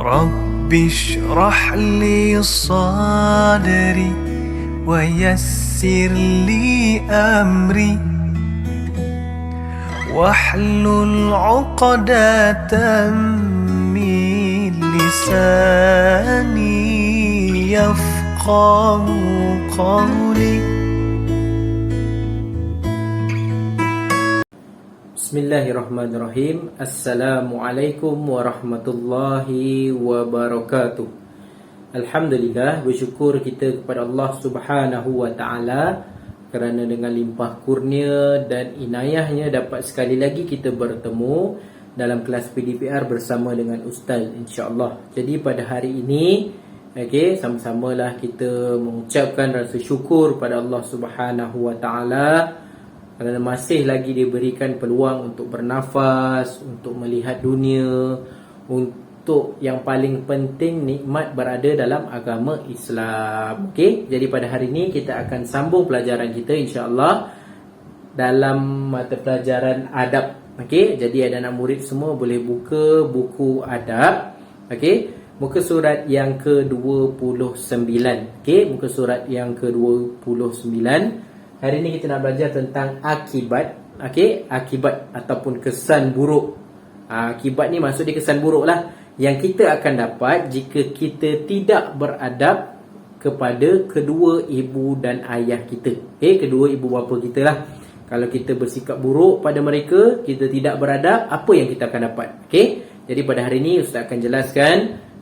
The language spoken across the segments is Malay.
رب اشرح لي صدري ويسر لي أمري واحلل عقدة من لساني يفقه قولي. Bismillahirrahmanirrahim. Assalamualaikum warahmatullahi wabarakatuh. Alhamdulillah, bersyukur kita kepada Allah Subhanahu wa taala kerana dengan limpah kurnia dan inayahnya dapat sekali lagi kita bertemu dalam kelas PDPR bersama dengan Ustaz, insya-Allah. Jadi pada hari ini, sama-samalah kita mengucapkan rasa syukur pada Allah Subhanahu wa taala kerana masih lagi diberikan peluang untuk bernafas, untuk melihat dunia, untuk yang paling penting nikmat berada dalam agama Islam. Jadi pada hari ini kita akan sambung pelajaran kita insya-Allah dalam mata pelajaran adab. Jadi anak murid semua boleh buka buku adab. Muka surat yang ke-29. Muka surat yang ke-29. Hari ini kita nak belajar tentang akibat. Akibat ataupun kesan buruk. Akibat ni maksud dia kesan buruk lah yang kita akan dapat jika kita tidak beradab kepada kedua ibu dan ayah kita. Kedua ibu bapa kita lah. Kalau kita bersikap buruk pada mereka, kita tidak beradab, apa yang kita akan dapat? Jadi pada hari ini Ustaz akan jelaskan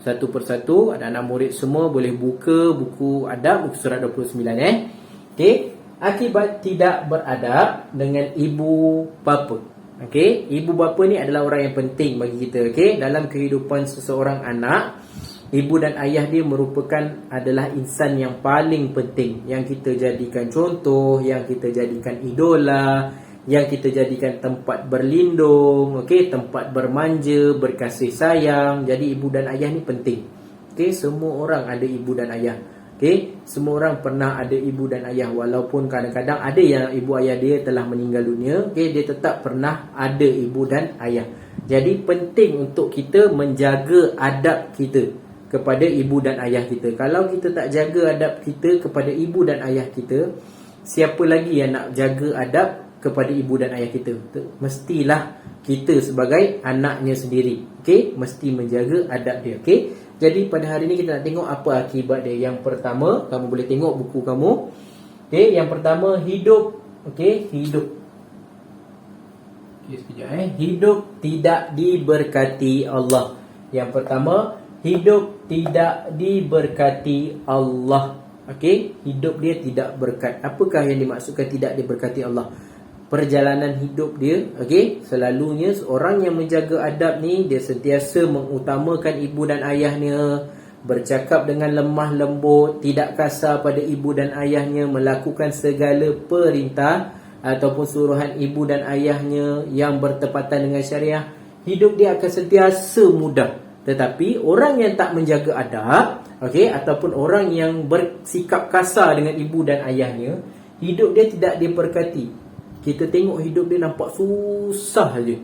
satu persatu. Anak-anak murid semua boleh buka buku adab, muka surat 29. Akibat tidak beradab dengan ibu bapa. Ibu bapa ni adalah orang yang penting bagi kita. Dalam kehidupan seseorang anak, ibu dan ayah dia merupakan adalah insan yang paling penting, yang kita jadikan contoh, yang kita jadikan idola, yang kita jadikan tempat berlindung, tempat bermanja, berkasih sayang. Jadi ibu dan ayah ni penting. Semua orang ada ibu dan ayah. Semua orang pernah ada ibu dan ayah, walaupun kadang-kadang ada yang ibu ayah dia telah meninggal dunia, dia tetap pernah ada ibu dan ayah. Jadi penting untuk kita menjaga adab kita kepada ibu dan ayah kita. Kalau kita tak jaga adab kita kepada ibu dan ayah kita, siapa lagi yang nak jaga adab kepada ibu dan ayah kita? Mestilah kita sebagai anaknya sendiri. Mesti menjaga adab dia. Jadi pada hari ini kita nak tengok apa akibat dia. Yang pertama, kamu boleh tengok buku kamu. Yang pertama, hidup. Hidup. Sekejap. Hidup tidak diberkati Allah. Yang pertama, hidup tidak diberkati Allah. Hidup dia tidak berkat. Apakah yang dimaksudkan tidak diberkati Allah? Perjalanan hidup dia, selalunya seorang yang menjaga adab ni, dia sentiasa mengutamakan ibu dan ayahnya, bercakap dengan lemah lembut, tidak kasar pada ibu dan ayahnya, melakukan segala perintah ataupun suruhan ibu dan ayahnya yang bertepatan dengan syariah. Hidup dia akan sentiasa mudah. Tetapi orang yang tak menjaga adab, ataupun orang yang bersikap kasar dengan ibu dan ayahnya, hidup dia tidak diberkati. Kita tengok hidup dia nampak susah je.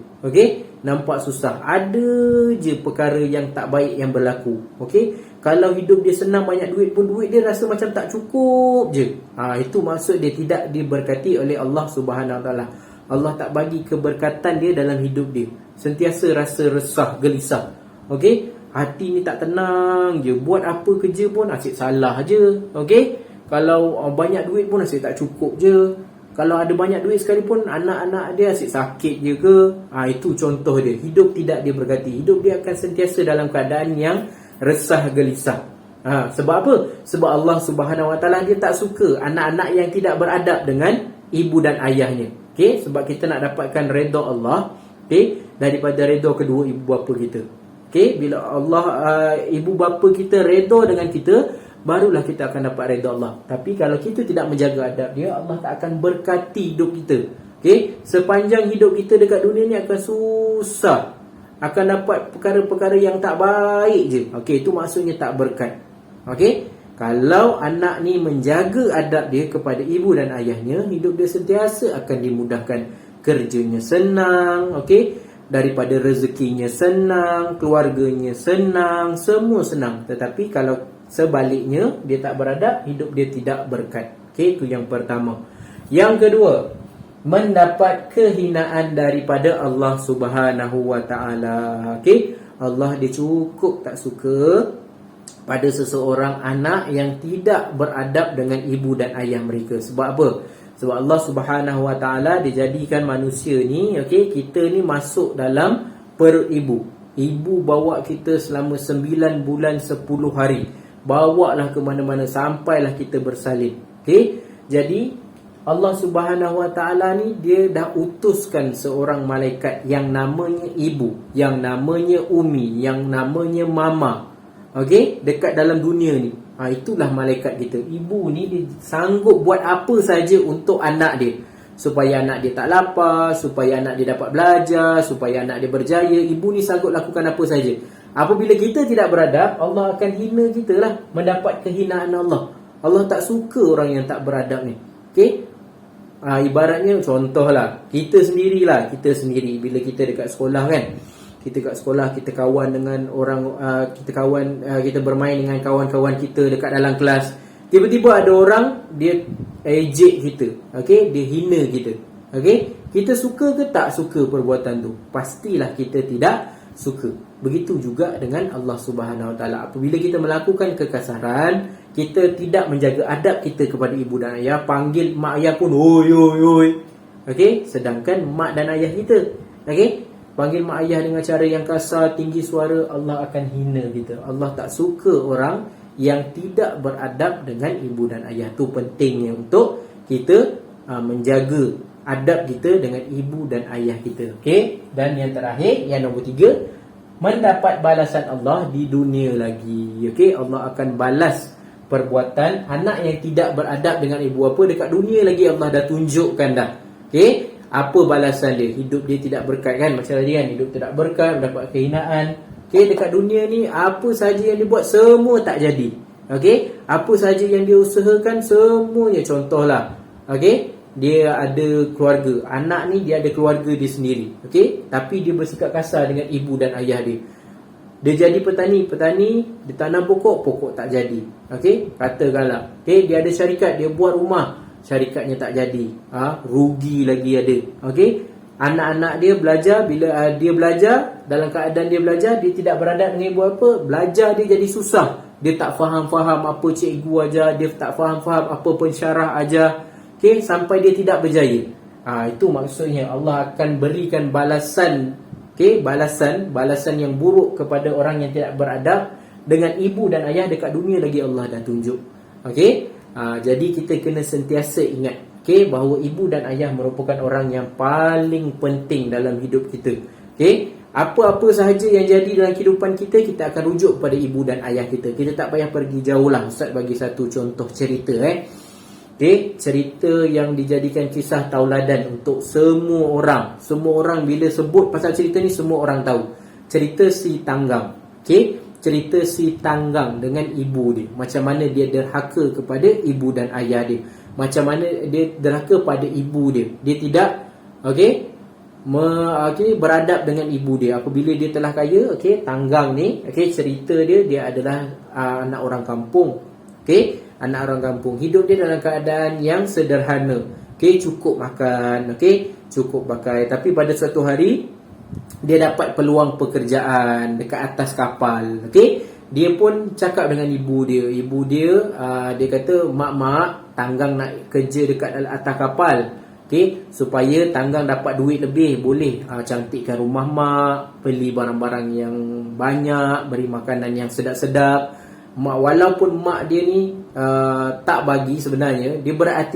Nampak susah. Ada je perkara yang tak baik yang berlaku. Kalau hidup dia senang, banyak duit pun, duit dia rasa macam tak cukup je. Itu maksud dia tidak diberkati oleh Allah Subhanahu Wa Taala. Allah tak bagi keberkatan dia dalam hidup dia. Sentiasa rasa resah, gelisah. Hati ni tak tenang je. Buat apa kerja pun asyik salah je. Kalau banyak duit pun asyik tak cukup je. Kalau ada banyak duit sekalipun, anak-anak dia asyik sakit je ke. Itu contoh dia. Hidup tidak diberkati. Hidup dia akan sentiasa dalam keadaan yang resah, gelisah. Sebab apa? Sebab Allah Subhanahu Wa Taala dia tak suka anak-anak yang tidak beradab dengan ibu dan ayahnya. Sebab kita nak dapatkan redha Allah, daripada redha kedua ibu bapa kita. Bila Allah, ibu bapa kita redha dengan kita, barulah kita akan dapat redha Allah. Tapi kalau kita tidak menjaga adab dia, Allah tak akan berkati hidup kita. Sepanjang hidup kita dekat dunia ni akan susah. Akan dapat perkara-perkara yang tak baik je. Itu maksudnya tak berkat. Kalau anak ni menjaga adab dia kepada ibu dan ayahnya, hidup dia sentiasa akan dimudahkan. Kerjanya senang, daripada rezekinya senang, keluarganya senang, semua senang. Tetapi kalau sebaliknya, dia tak beradab, hidup dia tidak berkat. Okey, itu yang pertama. Yang kedua, mendapat kehinaan daripada Allah Subhanahu wa taala. Okey, Allah dia cukup tak suka pada seseorang anak yang tidak beradab dengan ibu dan ayah mereka. Sebab apa? Sebab Allah Subhanahu wa taala dia jadikan manusia ni, okey, kita ni masuk dalam perut ibu. Ibu bawa kita selama 9 bulan 10 hari. Bawalah ke mana-mana sampailah kita bersalin. Okey? Jadi Allah Subhanahu wa taala ni dia dah utuskan seorang malaikat yang namanya ibu, yang namanya umi, yang namanya mama. Okey, dekat dalam dunia ni. Itulah malaikat kita. Ibu ni dia sanggup buat apa saja untuk anak dia. Supaya anak dia tak lapar, supaya anak dia dapat belajar, supaya anak dia berjaya. Ibu ni sanggup lakukan apa saja. Apabila kita tidak beradab, Allah akan hina kita lah, mendapat kehinaan Allah. Allah tak suka orang yang tak beradab ni. Okey? Ibaratnya contohlah, kita sendiri bila kita dekat sekolah kan, kita kat sekolah, kita kawan dengan orang, kita bermain dengan kawan-kawan kita dekat dalam kelas. Tiba-tiba ada orang dia ejek kita, okey, dia hina kita. Okey, kita suka ke tak suka perbuatan tu? Pastilah kita tidak suka. Begitu juga dengan Allah Subhanahu Wa Taala. Apabila kita melakukan kekasaran, kita tidak menjaga adab kita kepada ibu dan ayah, panggil mak ayah pun oi oi oi. Okey, sedangkan mak dan ayah kita, okey, panggil mak ayah dengan cara yang kasar, tinggi suara, Allah akan hina kita. Allah tak suka orang yang tidak beradab dengan ibu dan ayah. Tu pentingnya untuk kita menjaga adab kita dengan ibu dan ayah kita. Okey, dan yang terakhir, yang nombor 3, mendapat balasan Allah di dunia lagi. Okey, Allah akan balas perbuatan anak yang tidak beradab dengan ibu apa dekat dunia lagi. Allah dah tunjukkan dah. Okey, apa balasan dia? Hidup dia tidak berkat kan? Macam tadi kan, hidup tidak berkat, mendapat kehinaan. Okey, dekat dunia ni apa saja yang dia buat semua tak jadi. Okey, apa saja yang dia usahakan semuanya, contohlah, okey, dia ada keluarga. Anak ni dia ada keluarga dia sendiri. Okey, tapi dia bersikap kasar dengan ibu dan ayah dia. Dia jadi petani, dia tanam pokok tak jadi. Okey, katakanlah, okey, dia ada syarikat, dia buat rumah, syarikatnya tak jadi. Rugi lagi ada. Okey, anak-anak dia belajar, bila dia belajar, dalam keadaan dia belajar, dia tidak beradab dengan ibu apa, belajar dia jadi susah. Dia tak faham-faham apa cikgu ajar, dia tak faham-faham apa pensyarah ajar. Okey, sampai dia tidak berjaya. Itu maksudnya Allah akan berikan balasan, okey, balasan yang buruk kepada orang yang tidak beradab dengan ibu dan ayah dekat dunia lagi Allah dah tunjuk. Okey, jadi kita kena sentiasa ingat, okey, bahawa ibu dan ayah merupakan orang yang paling penting dalam hidup kita. Okey, apa-apa sahaja yang jadi dalam kehidupan kita, kita akan rujuk pada ibu dan ayah kita. Kita tak payah pergi jauh lah. Ustaz bagi satu contoh cerita. Okay, cerita yang dijadikan kisah tauladan untuk semua orang. Semua orang bila sebut pasal cerita ni, semua orang tahu. Cerita si Tanggang. Okay, cerita si Tanggang dengan ibu dia. Macam mana dia derhaka kepada ibu dan ayah dia. Macam mana dia derhaka pada ibu dia. Dia tidak, okay, beradab dengan ibu dia. Apabila dia telah kaya, okay, Tanggang ni, okay, cerita dia adalah anak orang kampung. Okay, anak orang kampung. Hidup dia dalam keadaan yang sederhana. Okey, cukup makan, okey, cukup pakai. Tapi pada suatu hari dia dapat peluang pekerjaan dekat atas kapal. Okey, dia pun cakap dengan ibu dia. Ibu dia dia kata, "Mak, Tanggang nak kerja dekat atas kapal. Okey, supaya Tanggang dapat duit lebih, boleh cantikkan rumah mak, beli barang-barang yang banyak, beri makanan yang sedap-sedap." Walaupun mak dia ni tak bagi sebenarnya, dia berat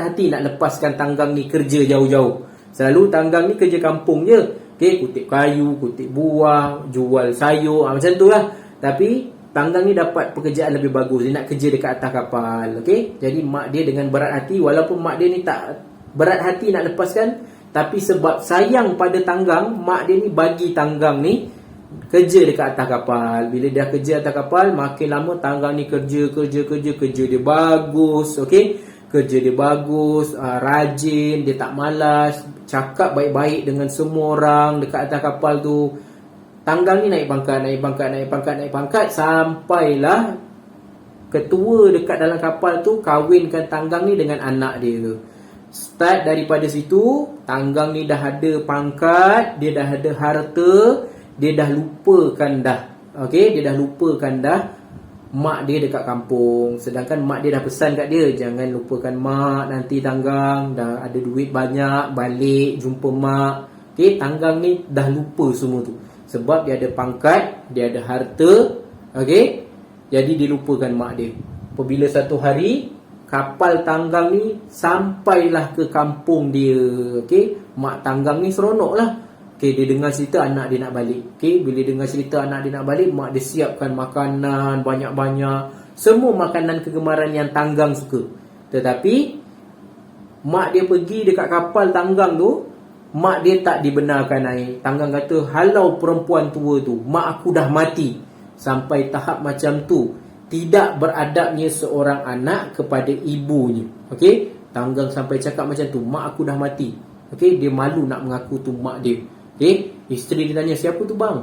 hati nak lepaskan Tanggang ni kerja jauh-jauh. Selalu Tanggang ni kerja kampung je. Okey, kutip kayu, kutip buah, jual sayur, macam tu lah. Tapi Tanggang ni dapat pekerjaan lebih bagus. Dia nak kerja dekat atas kapal. Okey, jadi mak dia dengan berat hati, walaupun mak dia ni tak berat hati nak lepaskan, tapi sebab sayang pada Tanggang, mak dia ni bagi Tanggang ni kerja dekat atas kapal. Bila dia kerja atas kapal, makin lama Tanggang ni kerja dia bagus. Okey, kerja dia bagus, rajin, dia tak malas, cakap baik-baik dengan semua orang dekat atas kapal tu. Tanggang ni naik pangkat sampailah ketua dekat dalang kapal tu kahwinkan Tanggang ni dengan anak dia. Start daripada situ, Tanggang ni dah ada pangkat, dia dah ada harta, dia dah lupakan dah. Okey, dia dah lupakan dah mak dia dekat kampung. Sedangkan mak dia dah pesan kat dia, jangan lupakan mak, nanti Tanggang dah ada duit banyak, balik jumpa mak. Okey, Tanggang ni dah lupa semua tu. Sebab dia ada pangkat, dia ada harta. Okey, jadi dia lupakan mak dia. Apabila satu hari kapal Tanggang ni sampailah ke kampung dia. Okey, mak Tanggang ni seronok lah. Okey, dia dengar cerita anak dia nak balik. Okey, bila dengar cerita anak dia nak balik, mak dia siapkan makanan banyak-banyak, semua makanan kegemaran yang Tanggang suka. Tetapi mak dia pergi dekat kapal Tanggang tu, mak dia tak dibenarkan naik. Tanggang kata, halau perempuan tua tu, mak aku dah mati. Sampai tahap macam tu, tidak beradabnya seorang anak kepada ibunya. Okey, Tanggang sampai cakap macam tu, mak aku dah mati. Okey, dia malu nak mengaku tu mak dia. Okey, isteri dia tanya, siapa tu bang?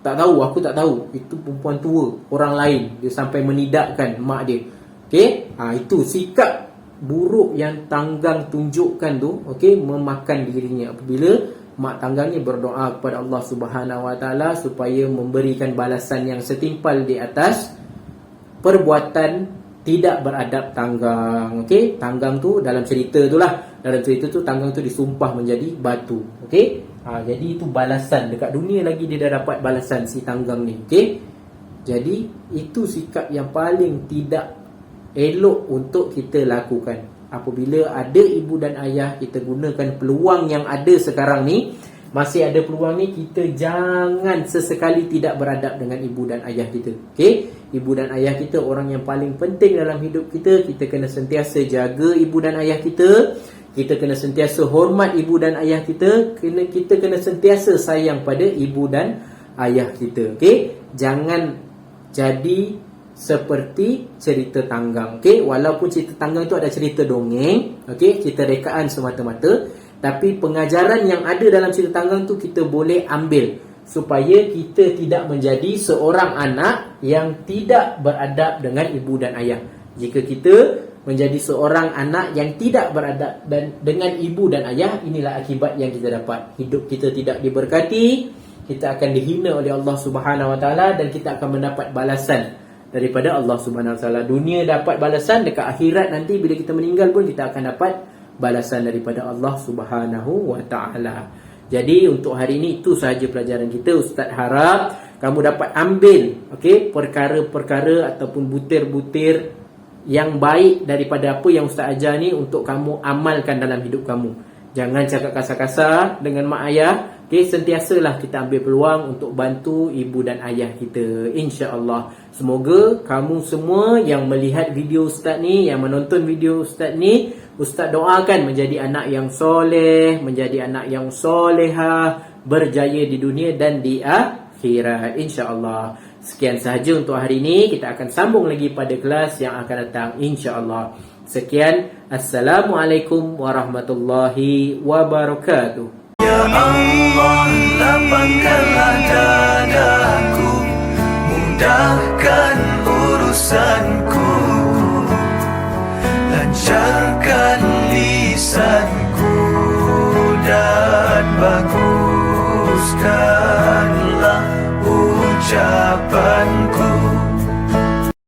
Tak tahu, aku tak tahu. Itu perempuan tua, orang lain. Dia sampai menidakkan mak dia. Okey, itu sikap buruk yang Tanggang tunjukkan tu. Okey, memakan dirinya. Apabila mak Tanggang ni berdoa kepada Allah Subhanahu Wa Taala supaya memberikan balasan yang setimpal di atas perbuatan tidak beradab Tanggang. Okey, Tanggang tu dalam cerita tu lah. Dalam cerita tu Tanggang tu disumpah menjadi batu. Okey, jadi itu balasan. Dekat dunia lagi dia dah dapat balasan si Tanggang ni. Okey, jadi itu sikap yang paling tidak elok untuk kita lakukan. Apabila ada ibu dan ayah, kita gunakan peluang yang ada sekarang ni. Masih ada peluang ni, kita jangan sesekali tidak beradab dengan ibu dan ayah kita. Okey, ibu dan ayah kita orang yang paling penting dalam hidup kita. Kita kena sentiasa jaga ibu dan ayah kita. Kita kena sentiasa hormat ibu dan ayah kita. Kita kena sentiasa sayang pada ibu dan ayah kita. Okey, jangan jadi seperti cerita Tanggang. Okey, walaupun cerita Tanggang tu ada cerita dongeng, okey, cerita rekaan semata-mata, tapi pengajaran yang ada dalam cerita Tanggang tu kita boleh ambil supaya kita tidak menjadi seorang anak yang tidak beradab dengan ibu dan ayah. Jika kita menjadi seorang anak yang tidak beradab dengan ibu dan ayah, inilah akibat yang kita dapat. Hidup kita tidak diberkati, kita akan dihina oleh Allah Subhanahu Wa Taala, dan kita akan mendapat balasan daripada Allah Subhanahu Wa Taala. Dunia dapat balasan, dekat akhirat nanti bila kita meninggal pun kita akan dapat balasan daripada Allah Subhanahu Wa Taala. Jadi untuk hari ini itu sahaja pelajaran kita. Ustaz harap kamu dapat ambil, okey, perkara-perkara ataupun butir-butir yang baik daripada apa yang Ustaz ajar ni untuk kamu amalkan dalam hidup kamu. Jangan cakap kasar-kasar dengan mak ayah. Okay, sentiasalah kita ambil peluang untuk bantu ibu dan ayah kita, insya-Allah. Semoga kamu semua yang melihat video Ustaz ni, yang menonton video Ustaz ni, Ustaz doakan menjadi anak yang soleh, menjadi anak yang solehah, berjaya di dunia dan di akhirat, insya-Allah. Sekian sahaja untuk hari ini. Kita akan sambung lagi pada kelas yang akan datang, insya-Allah. Sekian, Assalamualaikum warahmatullahi wabarakatuh. Ya Allah, lapangkanlah dadaku, mudahkan urusanku, lancarkan lisanku, dan baguskanlah ucapanku.